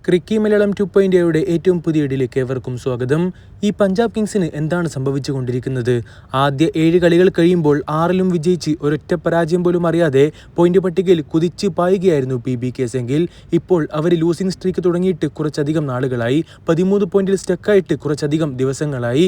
ക്രിക്കി മലയാളം 2.0യുടെ ഏറ്റവും പുതിയ ഇടയിലേക്ക് ഏവർക്കും സ്വാഗതം. ഈ പഞ്ചാബ് കിങ്സിന് എന്താണ് സംഭവിച്ചുകൊണ്ടിരിക്കുന്നത്? ആദ്യ 7 കളികൾ കഴിയുമ്പോൾ 6ലും വിജയിച്ച് ഒരൊറ്റ പരാജയം പോലും അറിയാതെ പോയിന്റ് പട്ടികയിൽ കുതിച്ച് പായുകയായിരുന്നു PBKs എങ്കിൽ ഇപ്പോൾ അവർ ലൂസിംഗ് സ്ട്രീക്ക് തുടങ്ങിയിട്ട് കുറച്ചധികം നാളുകളായി. 13 പോയിന്റിൽ സ്റ്റക്കായിട്ട് കുറച്ചധികം ദിവസങ്ങളായി.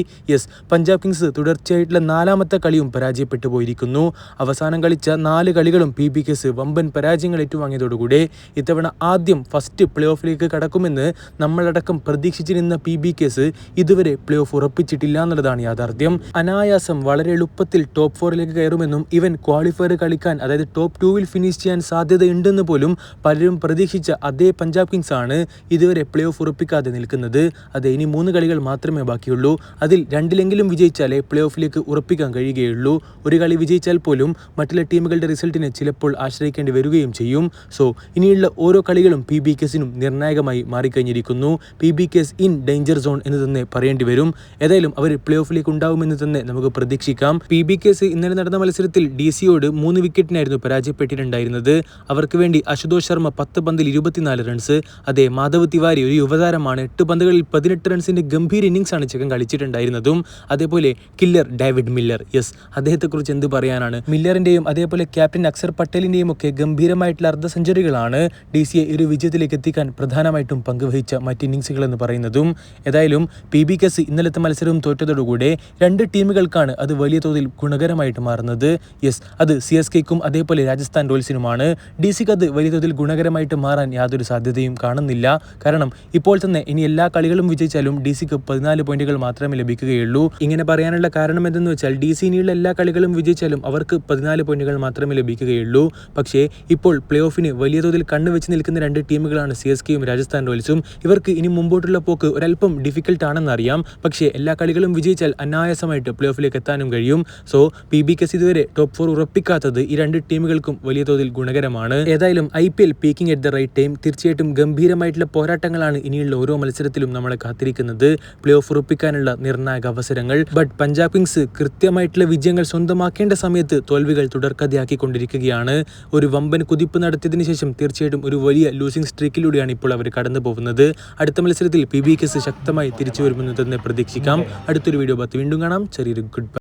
പഞ്ചാബ് കിങ്സ് തുടർച്ചയായിട്ടുള്ള 4ാമത്തെ കളിയും പരാജയപ്പെട്ടു പോയിരിക്കുന്നു. അവസാനം കളിച്ച 4 കളികളും PBKs വമ്പൻ പരാജയങ്ങൾ ഏറ്റുവാങ്ങിയതോടുകൂടെ ഇത്തവണ ആദ്യം ഫസ്റ്റ് പ്ലേ ഓഫിലേക്ക് കടക്കുമെന്ന് നമ്മളടക്കം പ്രതീക്ഷിച്ചിരുന്ന PBKs ഇതുവരെ പ്ലേ ഓഫ് ഉറപ്പിച്ചിട്ടില്ല എന്നുള്ളതാണ് യാഥാർത്ഥ്യം. അനായാസം വളരെ എളുപ്പത്തിൽ ടോപ്പ് 4ലേക്ക് കയറുമെന്നും ഇവൻ ക്വാളിഫയർ കളിക്കാൻ, അതായത് ടോപ്പ് 2-ൽ ഫിനിഷ് ചെയ്യാൻ സാധ്യതയുണ്ടെന്ന് പോലും പലരും പ്രതീക്ഷിച്ച അതേ പഞ്ചാബ് കിങ്സ് ആണ് ഇതുവരെ പ്ലേ ഓഫ് ഉറപ്പിക്കാതെ നിൽക്കുന്നത്. അതെ, ഇനി 3 കളികൾ മാത്രമേ ബാക്കിയുള്ളൂ. അതിൽ 2-ലെങ്കിലും വിജയിച്ചാലേ പ്ലേ ഓഫിലേക്ക് ഉറപ്പിക്കാൻ കഴിയുകയുള്ളൂ. ഒരു കളി വിജയിച്ചാൽ പോലും മറ്റുള്ള ടീമുകളുടെ റിസൾട്ടിനെ ചിലപ്പോൾ ആശ്രയിക്കേണ്ടി വരികയും ചെയ്യും. ഇനിയുള്ള ഓരോ കളികളും PBKസിനും നിർണായകമായി മാറിക്കഴിഞ്ഞിരിക്കുന്നു. PBKs ഇൻ ഡേഞ്ചർ സോൺ എന്ന് തന്നെ പറയേണ്ടി വരും. ഏതായാലും അവർ പ്ലേ ഓഫിലേക്ക് ഉണ്ടാവുമെന്ന് തന്നെ നമുക്ക് പ്രതീക്ഷിക്കാം. PBKs ഇന്നലെ നടന്ന മത്സരത്തിൽ DC-യോട് 3 വിക്കറ്റിനായിരുന്നു പരാജയപ്പെട്ടിട്ടുണ്ടായിരുന്നത്. അവർക്ക് വേണ്ടി അശുതോഷ് ശർമ്മ 10 പന്തിൽ 24 റൺസ്. അതെ, മാധവ് തിവാരി ഒരു യുവതാരമാണ്. 8 പന്തുകളിൽ 18 റൺസിന്റെ ഗംഭീര ഇന്നിംഗ്സ് ആണ് ചെക്കൻ കളിച്ചിട്ടുണ്ടായിരുന്നതും. അതേപോലെ കില്ലർ ഡേവിഡ് മില്ലർ, അദ്ദേഹത്തെക്കുറിച്ച് എന്ത് പറയാനാണ്. മില്ലറിന്റെയും അതേപോലെ ക്യാപ്റ്റൻ അക്സർ പട്ടേലിന്റെയും ഒക്കെ ഗംഭീരമായിട്ടുള്ള അർദ്ധ സെഞ്ചുറികളാണ് DC-യെ ഒരു വിജയത്തിലേക്ക് എത്തിക്കാൻ പ്രധാനമായിട്ടും പങ്കുവഹിച്ച മറ്റ് ഇന്നിംഗ്സുകൾ എന്ന് പറയുന്നതും. ഏതായാലും PBKs ഇന്നലത്തെ മത്സരവും തോറ്റതോടുകൂടെ 2 ടീമുകൾക്കാണ് അത് വലിയ തോതിൽ ഗുണകരമായിട്ട് മാറുന്നത്. അത് CSKക്കും അതേപോലെ രാജസ്ഥാൻ റോയൽസിനുമാണ്. DC-ക്ക് അത് വലിയ തോതിൽ ഗുണകരമായിട്ട് മാറാൻ യാതൊരു സാധ്യതയും കാണുന്നില്ല. കാരണം ഇപ്പോൾ തന്നെ ഇനി എല്ലാ കളികളും വിജയിച്ചാലും DC-ക്ക് 14 പോയിന്റുകൾ മാത്രമേ ലഭിക്കുകയുള്ളൂ. ഇങ്ങനെ പറയാനുള്ള കാരണം എന്തെന്ന് വെച്ചാൽ DC ഇനിയുള്ള എല്ലാ കളികളും വിജയിച്ചാലും അവർക്ക് 14 പോയിന്റുകൾ മാത്രമേ ലഭിക്കുകയുള്ളൂ. പക്ഷേ ഇപ്പോൾ പ്ലേ ഓഫിന് വലിയ തോതിൽ കണ്ണുവെച്ച് നിൽക്കുന്ന 2 ടീമുകളാണ് CSKയും രാജസ്ഥാൻ റോയൽസും. ഇവർക്ക് ഇനി മുമ്പോട്ടുള്ള പോക്ക് ഒരല്പം ഡിഫിക്കൽട്ട് ആണെന്നറിയാം. പക്ഷേ എല്ലാ കളികളും വിജയിച്ചാൽ അനായാസമായിട്ട് പ്ലേ ഓഫിലേക്ക് എത്താനും കഴിയും. PBKs ഇതുവരെ ടോപ്പ് 4 ഉറപ്പിക്കാത്തത് ഈ 2 ടീമുകൾക്കും വലിയ തോതിൽ ഗുണകരമാണ്. ഏതായാലും IPL peaking at the right time. തീർച്ചയായിട്ടും ഗംഭീരമായിട്ടുള്ള പോരാട്ടങ്ങളാണ് ഇനിയുള്ള ഓരോ മത്സരത്തിലും നമ്മളെ കാത്തിരിക്കുന്നത്. പ്ലേ ഓഫ് ഉറപ്പിക്കാനുള്ള നിർണായക അവസരങ്ങൾ. ബട്ട് പഞ്ചാബ് കിങ്സ് കൃത്യമായിട്ടുള്ള വിജയങ്ങൾ സ്വന്തമാക്കേണ്ട സമയത്ത് തോൽവികൾ തുടർക്കഥയാക്കിക്കൊണ്ടിരിക്കുകയാണ്. ഒരു വമ്പൻ കുതിപ്പ് നടത്തിയതിനു ശേഷം തീർച്ചയായിട്ടും ഒരു വലിയ ലൂസിംഗ് സ്ട്രീക്കിലൂടെയാണ് ഇപ്പോൾ അവർ കടന്നു പോകുന്നത്. അടുത്ത മത്സരത്തിൽ PBKs ശക്തമായി തിരിച്ചു വരുമെന്ന് തന്നെ പ്രതീക്ഷിക്കാം. അടുത്തൊരു വീഡിയോ വീണ്ടും കാണാം. ചെറിയൊരു ഗുഡ് ബൈ.